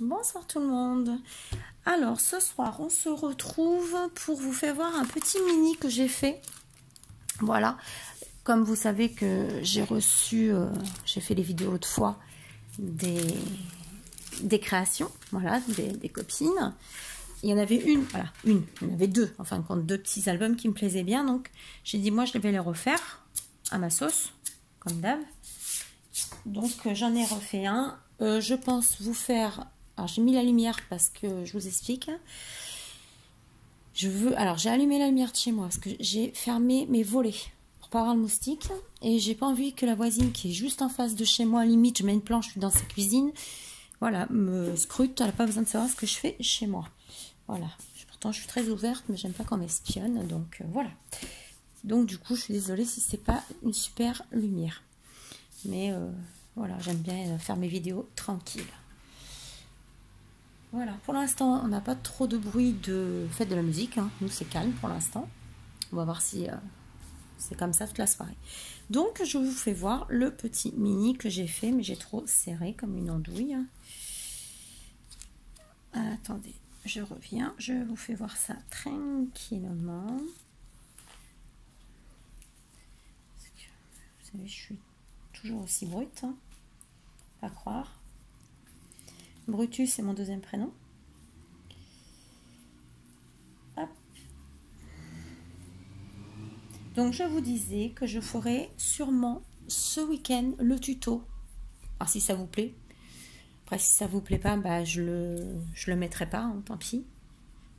Bonsoir tout le monde. Alors ce soir on se retrouve pour vous faire voir un petit mini que j'ai fait. Voilà, comme vous savez que j'ai reçu, j'ai fait les vidéos autrefois des créations, voilà, des copines. Il y en avait une, voilà, il y en avait deux, en fin de compte, deux petits albums qui me plaisaient bien. Donc j'ai dit moi je vais les refaire à ma sauce, comme d'hab. Donc j'en ai refait un. Je pense vous faire... Alors j'ai mis la lumière parce que je vous explique. Alors j'ai allumé la lumière de chez moi parce que j'ai fermé mes volets pour pas avoir le moustique. Et j'ai pas envie que la voisine qui est juste en face de chez moi, limite je mets une planche dans sa cuisine, voilà, me scrute. Elle n'a pas besoin de savoir ce que je fais chez moi. Voilà. Pourtant je suis très ouverte mais j'aime pas qu'on m'espionne. Donc voilà. Donc du coup je suis désolée si c'est pas une super lumière. Mais voilà, j'aime bien faire mes vidéos tranquilles. Voilà, pour l'instant, on n'a pas trop de bruit de fête de la musique. Hein. Nous, c'est calme pour l'instant. On va voir si c'est comme ça toute la soirée. Donc, je vous fais voir le petit mini que j'ai fait, mais j'ai trop serré comme une andouille. Attendez, je reviens. Je vous fais voir ça tranquillement. Parce que, vous savez, je suis toujours aussi brute. Hein. Pas croire. Brutus, c'est mon deuxième prénom. Hop. Donc, je vous disais que je ferai sûrement ce week-end le tuto. Alors, si ça vous plaît. Après, si ça vous plaît pas, bah, je le mettrai pas, hein, tant pis.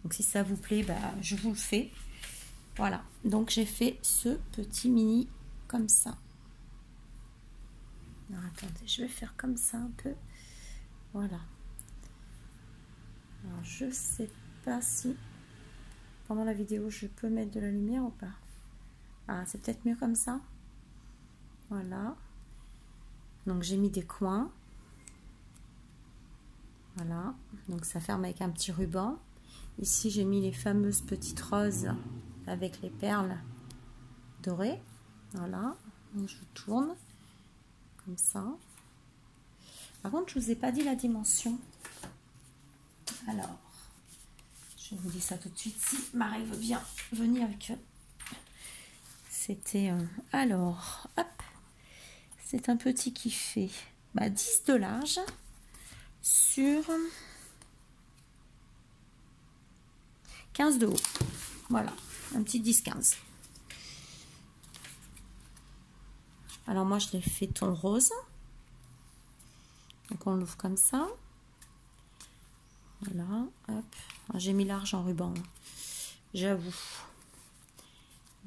Donc, si ça vous plaît, bah, je vous le fais. Voilà. Donc, j'ai fait ce petit mini comme ça. Alors, attendez, je vais faire comme ça un peu. Voilà. Alors, je sais pas si pendant la vidéo je peux mettre de la lumière ou pas. Ah, c'est peut-être mieux comme ça. Voilà. Donc j'ai mis des coins. Voilà. Donc ça ferme avec un petit ruban. Ici j'ai mis les fameuses petites roses avec les perles dorées. Voilà. Donc je tourne comme ça. Par contre, je vous ai pas dit la dimension. Alors, je vous dis ça tout de suite si Marie veut bien venir avec eux. C'était alors, hop, c'est un petit qui fait 10 de large sur 15 de haut. Voilà, un petit 10-15. Alors moi je l'ai fait ton rose. Donc on l'ouvre comme ça. Voilà, hop. J'ai mis large en ruban, hein, j'avoue.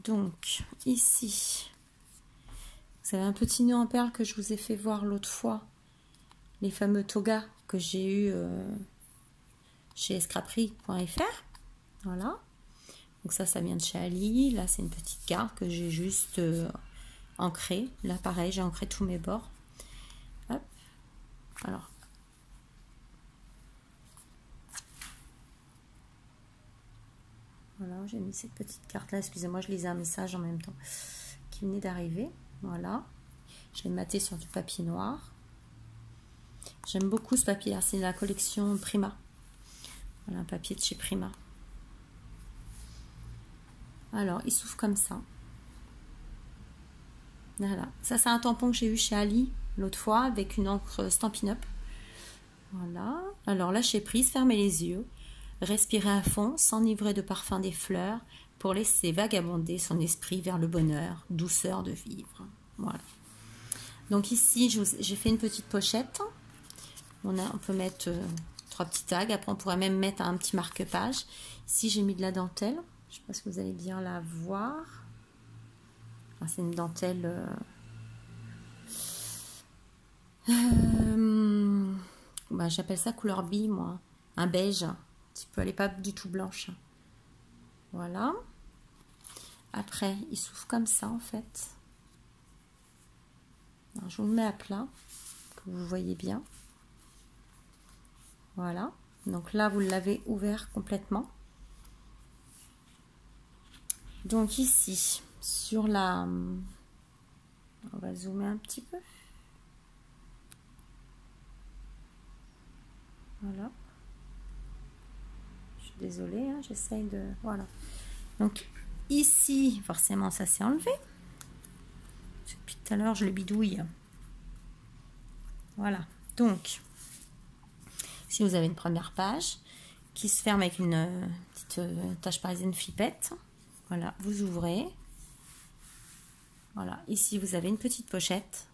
Donc ici, vous avez un petit nœud en perles que je vous ai fait voir l'autre fois. Les fameux togas que j'ai eu chez escraperie.fr. Voilà. Donc ça vient de chez Ali. Là, c'est une petite carte que j'ai juste ancrée. Là, pareil, j'ai ancré tous mes bords. Hop. Alors. Voilà, j'ai mis cette petite carte là. Excusez-moi, je lisais un message en même temps qui venait d'arriver. Voilà. Je l'ai maté sur du papier noir. J'aime beaucoup ce papier là. C'est de la collection Prima. Voilà, un papier de chez Prima. Alors, il s'ouvre comme ça. Voilà. Ça, c'est un tampon que j'ai eu chez Ali l'autre fois avec une encre Stampin' Up. Voilà. Alors, lâchez prise, fermez les yeux. Respirez à fond, s'enivrer de parfum des fleurs pour laisser vagabonder son esprit vers le bonheur, douceur de vivre. Voilà. Donc ici, j'ai fait une petite pochette. On peut mettre 3 petits tags. Après, on pourrait même mettre un petit marque-page. Ici, j'ai mis de la dentelle. Je ne sais pas si vous allez bien la voir. C'est une dentelle... j'appelle ça couleur bille, moi. Un beige. Un petit peu, elle n'est pas du tout blanche. Voilà. Après, il s'ouvre comme ça, en fait. Alors, je vous le mets à plat, que vous voyez bien. Voilà. Donc là, vous l'avez ouvert complètement. Donc ici, sur la... On va zoomer un petit peu. Voilà. Je suis désolée, hein, j'essaye de... Voilà. Donc, ici, forcément, ça s'est enlevé. Depuis tout à l'heure, je le bidouille. Voilà. Donc, si vous avez une première page qui se ferme avec une petite tache parisienne flippette, voilà, vous ouvrez. Voilà. Ici, vous avez une petite pochette.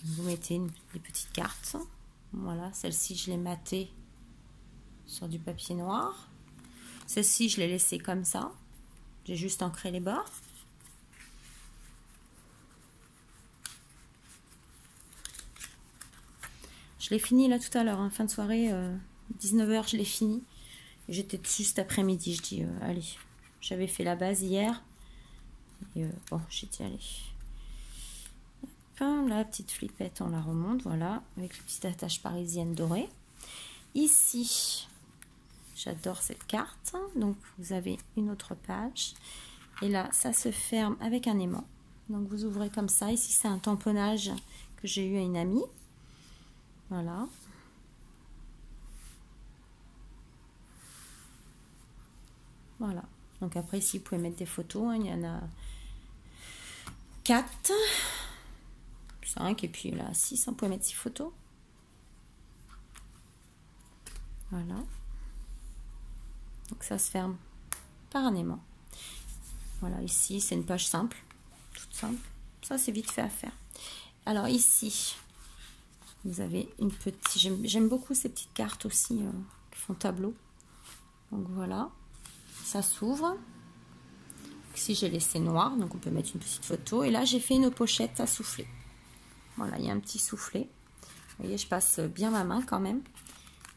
Vous mettez des petites cartes. Voilà. Celle-ci, je l'ai matée sur du papier noir. Celle-ci, je l'ai laissée comme ça. J'ai juste ancré les bords. Je l'ai fini là tout à l'heure, hein, fin de soirée, 19 h, je l'ai fini. J'étais dessus cet après-midi, je dis, allez, j'avais fait la base hier. Et bon, j'ai dit, allez. Hop, la petite flippette, on la remonte, voilà, avec la petite attache parisienne dorée. Ici, j'adore cette carte. Donc, vous avez une autre page. Et là, ça se ferme avec un aimant. Donc, vous ouvrez comme ça. Ici, c'est un tamponnage que j'ai eu à une amie. Voilà. Voilà. Donc, après, ici, vous pouvez mettre des photos. Hein. Il y en a 4, 5, et puis là, 6. On peut mettre 6 photos. Voilà. Donc, ça se ferme par un aimant. Voilà, ici, c'est une page simple, toute simple. Ça, c'est vite fait à faire. Alors, ici, vous avez une petite... J'aime beaucoup ces petites cartes aussi qui font tableau. Donc, voilà. Ça s'ouvre. Ici, j'ai laissé noir, donc on peut mettre une petite photo. Et là, j'ai fait une pochette à souffler. Voilà, il y a un petit soufflet. Vous voyez, je passe bien ma main quand même.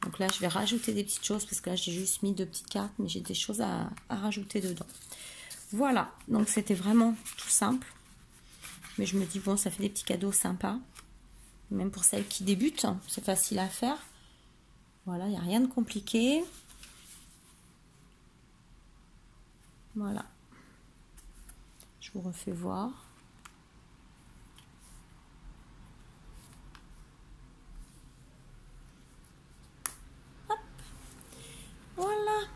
Donc là, je vais rajouter des petites choses parce que là, j'ai juste mis 2 petites cartes, mais j'ai des choses à rajouter dedans. Voilà, donc c'était vraiment tout simple. Mais je me dis, bon, ça fait des petits cadeaux sympas. Même pour celles qui débutent, c'est facile à faire. Voilà, il n'y a rien de compliqué. Voilà. Je vous refais voir. Hop. Voilà.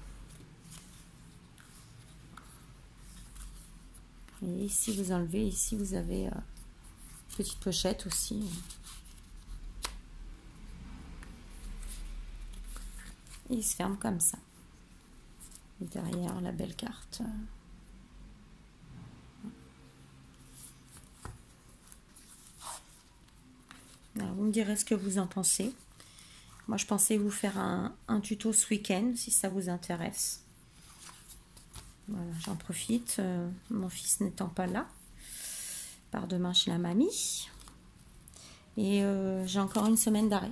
Et ici, vous enlevez. Ici, vous avez une petite pochette aussi. Et il se ferme comme ça. Et derrière, la belle carte. Alors, vous me direz ce que vous en pensez. Moi, je pensais vous faire un tuto ce week-end, si ça vous intéresse. Voilà, j'en profite. Mon fils n'étant pas là. Part demain chez la mamie. Et j'ai encore une semaine d'arrêt.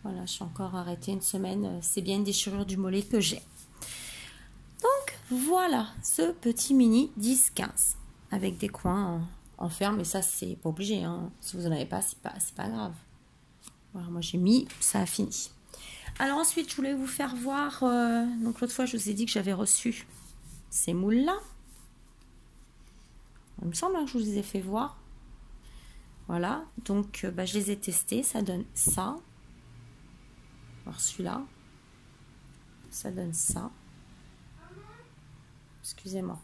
Voilà, je suis encore arrêtée une semaine. C'est bien une déchirure du mollet que j'ai. Donc, voilà ce petit mini 10-15. Avec des coins en fer, mais ça, c'est pas obligé. Hein. Si vous n'en avez pas, c'est pas grave. Voilà, moi j'ai mis, ça a fini. Alors ensuite, je voulais vous faire voir... donc l'autre fois, je vous ai dit que j'avais reçu ces moules-là. Il me semble que je vous les ai fait voir. Voilà, donc je les ai testés. Ça donne ça. Alors celui-là, ça donne ça. Excusez-moi.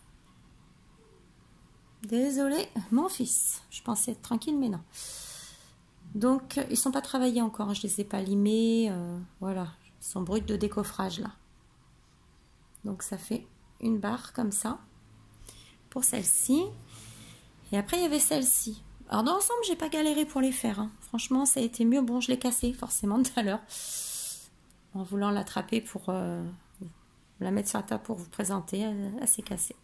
Désolée, mon fils. Je pensais être tranquille, mais non. Donc, ils ne sont pas travaillés encore. Je ne les ai pas limés. Voilà, ils sont bruts de décoffrage là. Donc, ça fait une barre comme ça pour celle-ci. Et après, il y avait celle-ci. Alors, dans l'ensemble, j'ai pas galéré pour les faire. Hein. Franchement, ça a été mieux. Bon, je l'ai cassé forcément tout à l'heure. En voulant l'attraper pour la mettre sur la table pour vous présenter. Elle s'est cassée.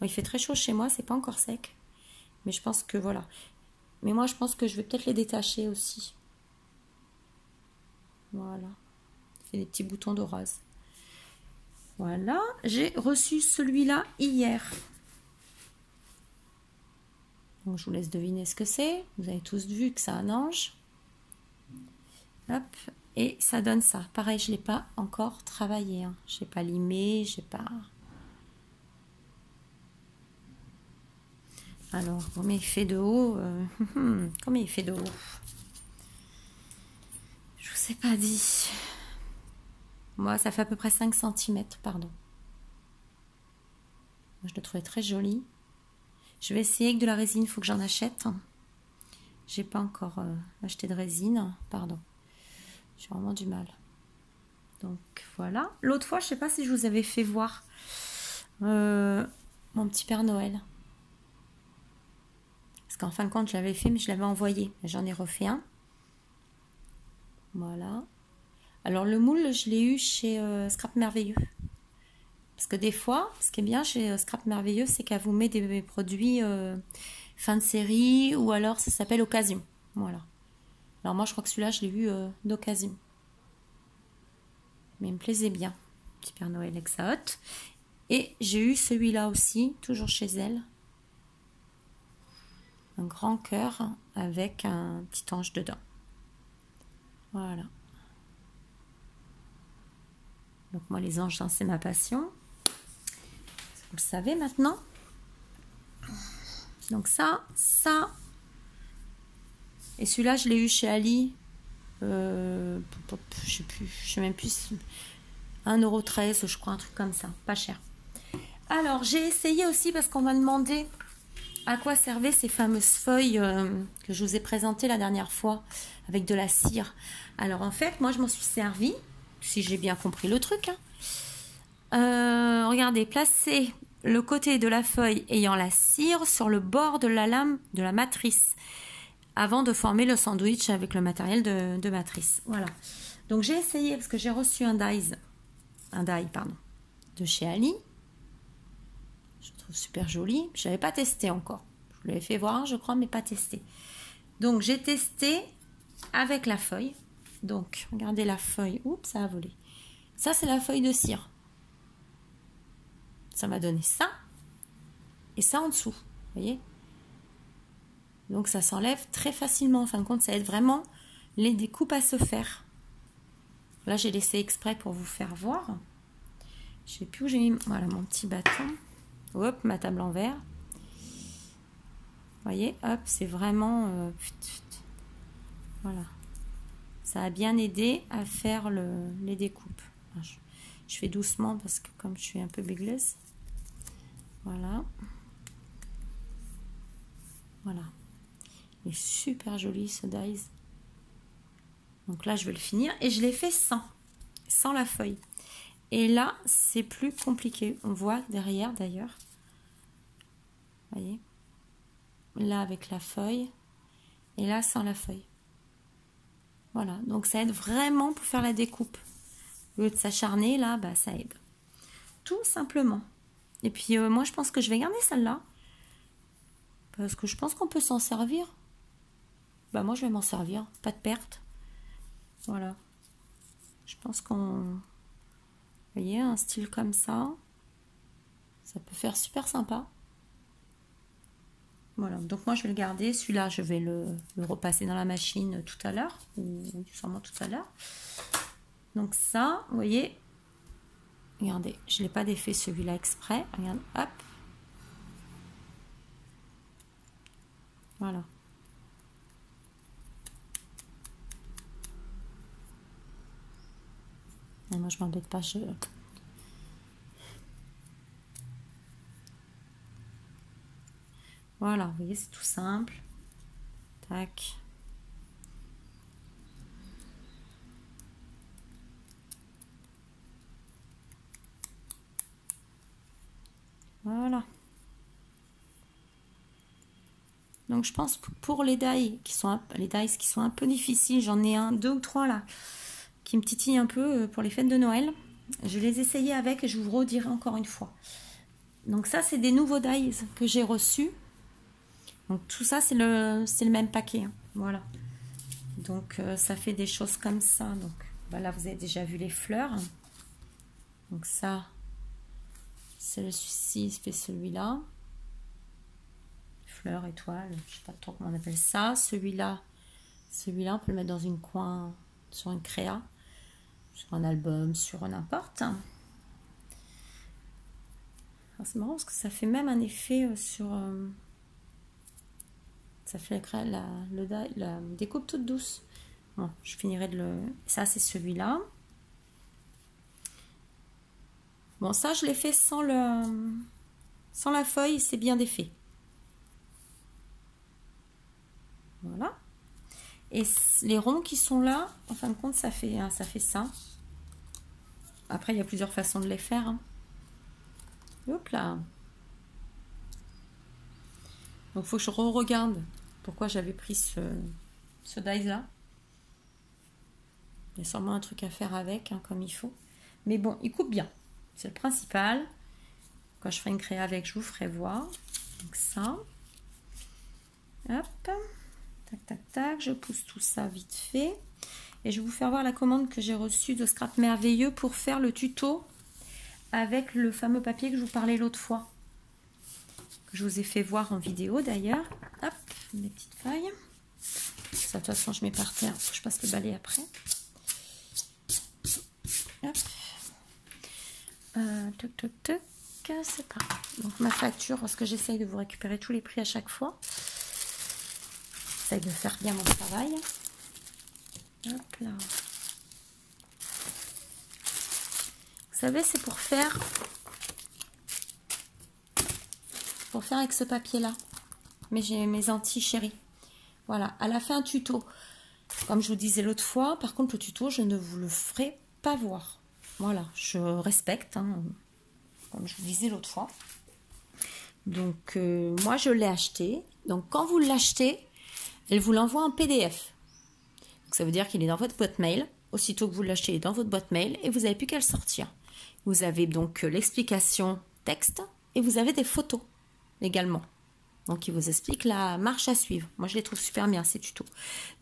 Bon, il fait très chaud chez moi. C'est pas encore sec. Mais je pense que voilà. Mais moi, je pense que je vais peut-être les détacher aussi. Voilà. Il fait des petits boutons de rose. Voilà. J'ai reçu celui-là hier. Donc, je vous laisse deviner ce que c'est. Vous avez tous vu que c'est un ange. Hop. Et ça donne ça. Pareil, je ne l'ai pas encore travaillé. Hein. Je n'ai pas limé. Je n'ai pas... Alors, combien il fait de haut combien il fait de haut? Je vous c'est pas dit. Moi, ça fait à peu près 5 cm, pardon. Moi, je le trouvais très joli. Je vais essayer avec de la résine, il faut que j'en achète. J'ai pas encore acheté de résine, pardon. J'ai vraiment du mal. Donc voilà. L'autre fois, je sais pas si je vous avais fait voir mon petit Père Noël. Parce qu'en fin de compte, je l'avais fait, mais je l'avais envoyé. J'en ai refait un. Voilà. Alors le moule, je l'ai eu chez Scrap Merveilleux. Parce que des fois, ce qui est bien chez Scrap Merveilleux, c'est qu'elle vous met des produits fin de série ou alors ça s'appelle occasion. Voilà. Alors moi, je crois que celui-là, je l'ai eu d'occasion. Mais il me plaisait bien. Petit Père Noël Exaot. Et j'ai eu celui-là aussi, toujours chez elle. Un grand cœur avec un petit ange dedans. Voilà. Donc moi, les anges, c'est ma passion. Vous le savez maintenant. Donc ça. Et celui-là, je l'ai eu chez Ali. Je sais même plus. 1,13 €, je crois, un truc comme ça. Pas cher. Alors, j'ai essayé aussi parce qu'on m'a demandé à quoi servaient ces fameuses feuilles que je vous ai présentées la dernière fois avec de la cire. Alors, en fait, moi, je m'en suis servi, si j'ai bien compris le truc. Regardez, placez le côté de la feuille ayant la cire sur le bord de la lame de la matrice avant de former le sandwich avec le matériel de matrice. Voilà. Donc, j'ai essayé parce que j'ai reçu un die, de chez Ali. Je trouve super joli. Je n'avais pas testé encore. Je vous l'avais fait voir, je crois, mais pas testé. Donc, j'ai testé avec la feuille. Donc, regardez la feuille. Oups, ça a volé. Ça, c'est la feuille de cire. Ça m'a donné ça. Et ça en dessous. Vous voyez? Donc, ça s'enlève très facilement. En fin de compte, ça aide vraiment les découpes à se faire. Là, j'ai laissé exprès pour vous faire voir. Je ne sais plus où j'ai mis. Voilà, mon petit bâton. Hop, ma table en verre. Vous voyez, hop, c'est vraiment... voilà. Ça a bien aidé à faire les découpes. Je fais doucement parce que comme je suis un peu bégleuse. Voilà. Voilà. Il est super joli ce dies. Donc là, je vais le finir. Et je l'ai fait sans la feuille. Et là, c'est plus compliqué. On voit derrière d'ailleurs. Vous voyez? Là avec la feuille. Et là sans la feuille. Voilà. Donc ça aide vraiment pour faire la découpe. Au lieu de s'acharner, là, bah, ça aide. Tout simplement. Et puis moi, je pense que je vais garder celle-là. Parce que je pense qu'on peut s'en servir. Bah moi, je vais m'en servir. Pas de perte. Voilà. Je pense qu'on... Vous voyez, un style comme ça, ça peut faire super sympa. Voilà, donc moi je vais le garder. Celui-là, je vais le repasser dans la machine tout à l'heure, ou sûrement tout à l'heure. Donc ça, vous voyez, regardez, je ne l'ai pas défait celui-là exprès. Regarde, hop. Voilà. Et moi je m'embête pas, Voilà, vous voyez, c'est tout simple. Tac. Voilà. Donc je pense que pour les dies qui sont un peu difficiles, j'en ai 2 ou 3 là qui me titillent un peu pour les fêtes de Noël. Je vais les essayer avec et je vous redirai encore une fois. Donc ça, c'est des nouveaux dies que j'ai reçus. Donc tout ça, c'est le même paquet. Hein. Voilà. Donc ça fait des choses comme ça. Donc bah là, vous avez déjà vu les fleurs. Donc ça, celui-ci fait celui-là. Fleurs, étoiles, je sais pas trop comment on appelle ça. Celui-là, on peut le mettre dans une coin, sur une créa, sur un album, sur n'importe. C'est marrant parce que ça fait même un effet sur... ça fait la découpe toute douce. Bon, je finirai de le... Ça, c'est celui-là. Bon, ça, je l'ai fait sans la feuille, c'est bien défait. Voilà. Et les ronds qui sont là, en fin de compte, ça fait ça. Après, il y a plusieurs façons de les faire. Hein. Hop là. Donc, il faut que je re-regarde pourquoi j'avais pris ce die-là. Il y a sûrement un truc à faire avec, hein, comme il faut. Mais bon, il coupe bien. C'est le principal. Quand je ferai une créa avec, je vous ferai voir. Donc ça. Hop. Tac, tac, tac. Je pousse tout ça vite fait. Et je vais vous faire voir la commande que j'ai reçue de Scrap Merveilleux pour faire le tuto avec le fameux papier que je vous parlais l'autre fois. Que je vous ai fait voir en vidéo d'ailleurs. Hop, mes petites feuilles. Ça, de toute façon, je mets par terre. Faut que je passe le balai après. Hop. Toc, toc, toc. C'est parti. Donc ma facture, parce que j'essaye de vous récupérer tous les prix à chaque fois. J'essaye de faire bien mon travail. Hop là. Vous savez, c'est pour faire avec ce papier-là. Mais j'ai mes anti-chéris. Voilà, elle a fait un tuto. Comme je vous disais l'autre fois, par contre, le tuto, je ne vous le ferai pas voir. Voilà, je respecte, hein, comme je vous disais l'autre fois. Donc, moi, je l'ai acheté. Donc, quand vous l'achetez, elle vous l'envoie en PDF. Donc, ça veut dire qu'il est dans votre boîte mail. Aussitôt que vous l'achetez, il est dans votre boîte mail et vous n'avez plus qu'à le sortir. Vous avez donc l'explication texte et vous avez des photos également. Donc, il vous explique la marche à suivre. Moi, je les trouve super bien, ces tutos.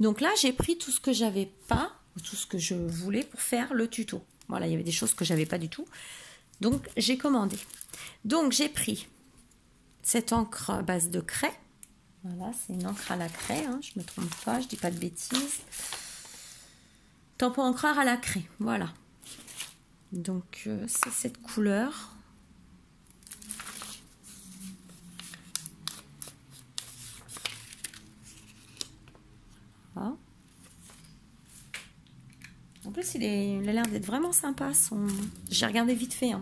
Donc là, j'ai pris tout ce que j'avais pas, tout ce que je voulais pour faire le tuto. Voilà, il y avait des choses que j'avais pas du tout. Donc, j'ai commandé. Donc, j'ai pris cette encre à base de craie. Voilà, c'est une encre à la craie, hein, je ne me trompe pas, je dis pas de bêtises. Tampon encreur à la craie, voilà. Donc, c'est cette couleur. Voilà. En plus, il a l'air d'être vraiment sympa. J'ai regardé vite fait. Hein.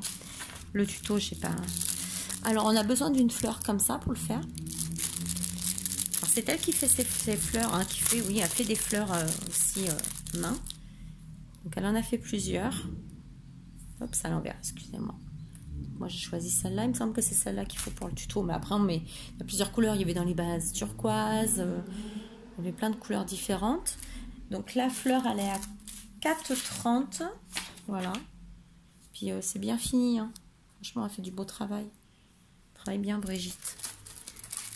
Le tuto, je sais pas. Alors, on a besoin d'une fleur comme ça pour le faire. C'est elle qui fait ses fleurs. Hein, elle fait des fleurs aussi main. Donc, elle en a fait plusieurs. Hop, c'est à l'envers, excusez-moi. Moi, j'ai choisi celle-là. Il me semble que c'est celle-là qu'il faut pour le tuto. Mais après, il y a plusieurs couleurs. Il y avait dans les bases turquoise. Il y avait plein de couleurs différentes. Donc, la fleur, elle est à 4,30. Voilà. Puis, c'est bien fini. Hein. Franchement, elle fait du beau travail. Travaille bien, Brigitte.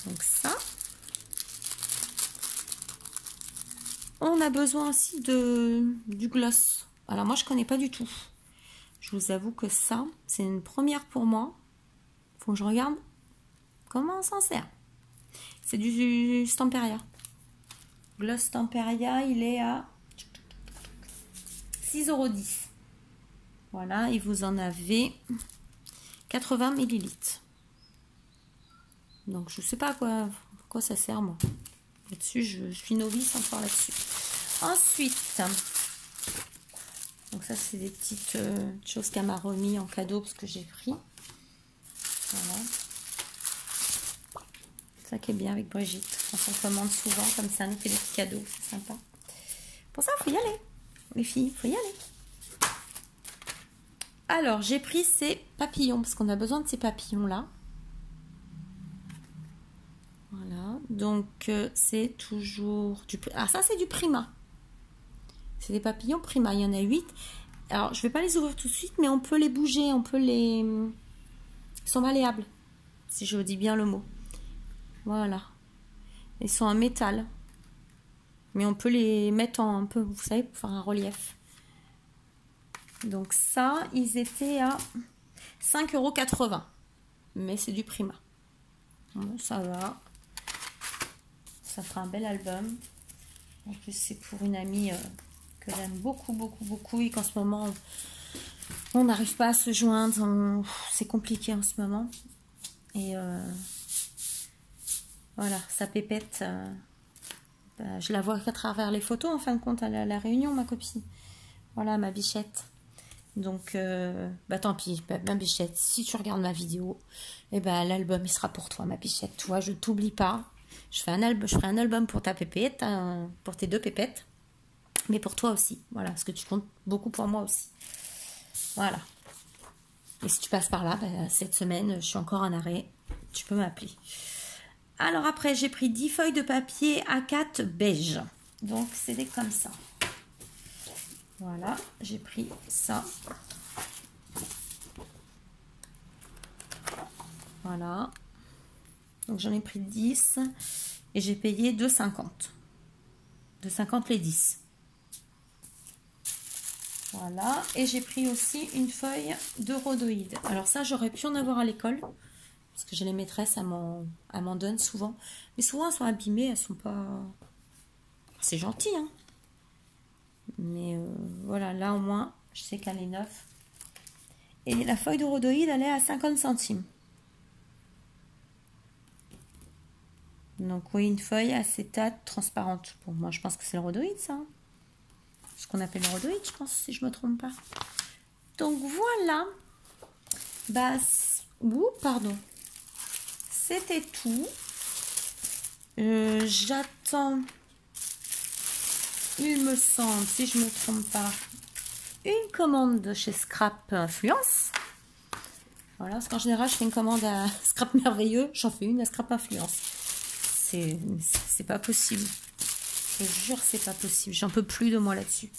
Donc, ça. On a besoin aussi du gloss. Alors, moi, je ne connais pas du tout. Je vous avoue que ça, c'est une première pour moi. Il faut que je regarde comment on s'en sert. C'est du Stamperia. Gloss Stamperia, il est à 6,10 €. Voilà, et vous en avez 80 ml. Donc, je ne sais pas à quoi ça sert, moi. Là-dessus, je suis novice encore là-dessus. Ensuite, donc ça, c'est des petites choses qu'elle m'a remis en cadeau parce que j'ai pris. Voilà. Ça qui est bien avec Brigitte. On s'en commande souvent, comme ça, nous fait des petits cadeaux. C'est sympa. Pour ça, il faut y aller. Les filles, il faut y aller. Alors, j'ai pris ces papillons parce qu'on a besoin de ces papillons-là. Voilà. Donc, c'est toujours du... Ah, ça, c'est du Prima. C'est des papillons Prima. Il y en a 8. Alors, je ne vais pas les ouvrir tout de suite, mais on peut les bouger. On peut les... Ils sont malléables, si je dis bien le mot. Voilà. Ils sont en métal. Mais on peut les mettre en un peu, vous savez, pour faire un relief. Donc ça, ils étaient à 5,80 €. Mais c'est du Prima. Bon, ça va. Ça fera un bel album. En plus, c'est pour une amie que j'aime beaucoup, beaucoup, beaucoup. Et qu'en ce moment, on n'arrive pas à se joindre. C'est compliqué en ce moment. Et voilà, sa pépette Bah, je la vois qu'à travers les photos, en fin de compte, à la réunion, ma copine. Voilà, ma bichette. Donc, bah tant pis, bah, ma bichette, si tu regardes ma vidéo, eh ben, l'album, il sera pour toi, ma bichette. Toi, je t'oublie pas. Je ferai un album pour ta pépette, pour tes 2 pépettes. Mais pour toi aussi. Voilà, parce que tu comptes beaucoup pour moi aussi. Voilà. Et si tu passes par là, bah, cette semaine, je suis encore en arrêt. Tu peux m'appeler. Alors après, j'ai pris 10 feuilles de papier A4 beige. Donc, c'est comme ça. Voilà, j'ai pris ça. Voilà. Donc, j'en ai pris 10 et j'ai payé 2,50. 2,50 les 10. Voilà. Et j'ai pris aussi une feuille de rhodoïde. Alors ça, j'aurais pu en avoir à l'école. Parce que j'ai les maîtresses, elles m'en donnent souvent. Mais souvent, elles sont abîmées, elles sont pas... C'est gentil, hein. Mais voilà, là au moins, je sais qu'elle est neuve. Et la feuille de rhodoïde, elle est à 50 centimes. Donc oui, une feuille acétate transparente. Bon, moi, je pense que c'est le rhodoïde, ça. Hein. Ce qu'on appelle le rhodoïde, je pense, si je me trompe pas. Donc voilà. Bah, pardon. C'était tout. J'attends, il me semble, si je ne me trompe pas, une commande de chez Scrap Influence. Voilà, parce qu'en général, je fais une commande à Scrap Merveilleux, j'en fais une à Scrap Influence. C'est pas possible. Je te jure, c'est pas possible. J'en peux plus de moi là-dessus.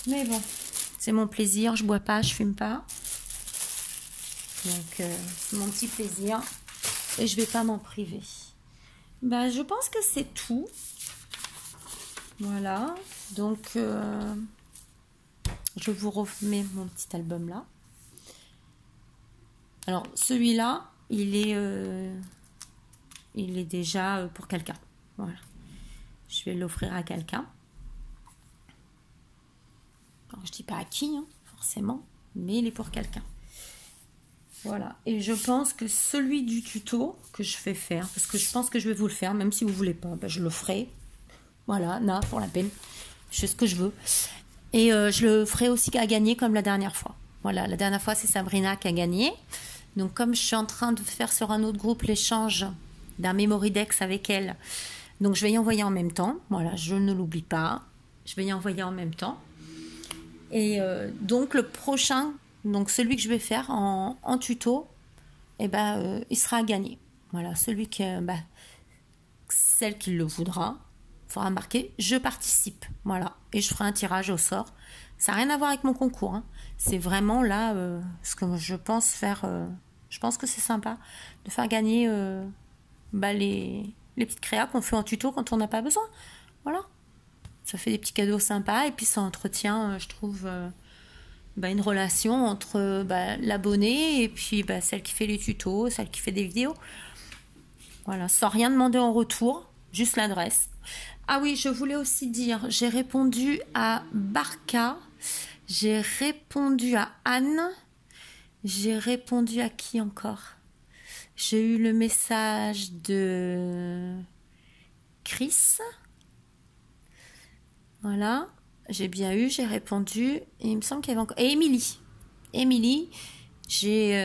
Mais bon, c'est mon plaisir. Je bois pas, je fume pas. Donc, c'est mon petit plaisir. Et je vais pas m'en priver. Bah, je pense que c'est tout. Voilà. Donc, je vous remets mon petit album là. Alors, celui-là, il est déjà pour quelqu'un. Voilà. Je vais l'offrir à quelqu'un. Alors, je dis pas à qui, hein, forcément, mais il est pour quelqu'un. Voilà. Et je pense que celui du tuto que je vais faire, parce que je pense que je vais vous le faire, même si vous voulez pas, ben je le ferai. Voilà, pour la peine. Je fais ce que je veux. Et je le ferai aussi à gagner comme la dernière fois. Voilà, la dernière fois, c'est Sabrina qui a gagné. Donc, comme je suis en train de faire sur un autre groupe l'échange d'un Memoridex avec elle, donc je vais y envoyer en même temps. Voilà, je ne l'oublie pas. Je vais y envoyer en même temps. Et donc, le prochain, donc celui que je vais faire en tuto, eh ben, il sera à gagner. Voilà, celui que, celle qui le voudra, fera marquer « Je participe ». Voilà, et je ferai un tirage au sort. Ça n'a rien à voir avec mon concours. Hein. C'est vraiment là ce que je pense faire. Je pense que c'est sympa de faire gagner les petites créas qu'on fait en tuto quand on n'a pas besoin. Voilà. Ça fait des petits cadeaux sympas et puis ça entretient, je trouve, une relation entre l'abonné et puis celle qui fait les tutos, celle qui fait des vidéos. Voilà, sans rien demander en retour, juste l'adresse. Ah oui, je voulais aussi dire, j'ai répondu à Barca, j'ai répondu à Anne, j'ai répondu à qui encore? J'ai eu le message de Chris. Voilà, j'ai bien eu, j'ai répondu. Et il me semble qu'il y avait encore... Et Émilie. Émilie, j'ai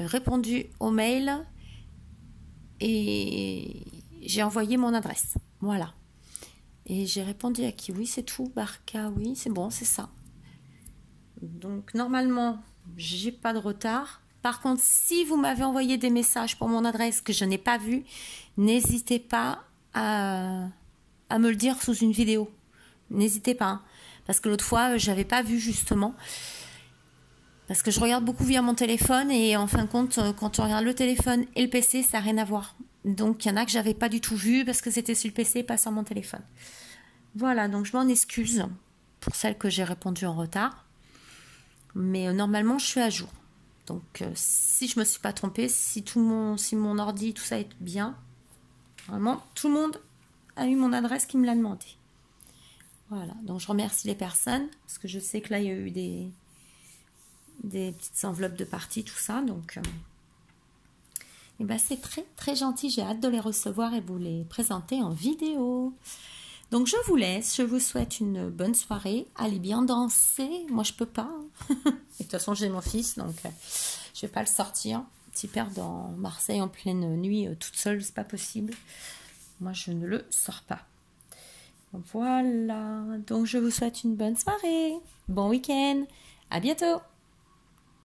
répondu au mail et j'ai envoyé mon adresse. Voilà. Et j'ai répondu à qui? Oui, c'est tout. Barca, oui, c'est bon, c'est ça. Donc, normalement, j'ai pas de retard. Par contre, si vous m'avez envoyé des messages pour mon adresse que je n'ai pas vu, n'hésitez pas à me le dire sous une vidéo. N'hésitez pas. Hein. Parce que l'autre fois, j'avais pas vu justement. Parce que je regarde beaucoup via mon téléphone et en fin de compte, quand on regarde le téléphone et le PC, ça n'a rien à voir. Donc, il y en a que j'avais pas du tout vu parce que c'était sur le PC et pas sur mon téléphone. Voilà, donc je m'en excuse pour celles que j'ai répondu en retard. Mais normalement, je suis à jour. Donc, si je me suis pas trompée, si mon ordi, tout ça est bien, vraiment, tout le monde a eu mon adresse qui me l'a demandé. Voilà, donc je remercie les personnes, parce que je sais que là, il y a eu des petites enveloppes de partie, tout ça, donc... Et ben c'est très très gentil, j'ai hâte de les recevoir et vous les présenter en vidéo. Donc je vous laisse, je vous souhaite une bonne soirée, allez bien danser, moi je peux pas. Et de toute façon j'ai mon fils donc je vais pas le sortir. S'il perd dans Marseille en pleine nuit toute seule, c'est pas possible. Moi je ne le sors pas. Voilà, donc je vous souhaite une bonne soirée, bon week-end, à bientôt.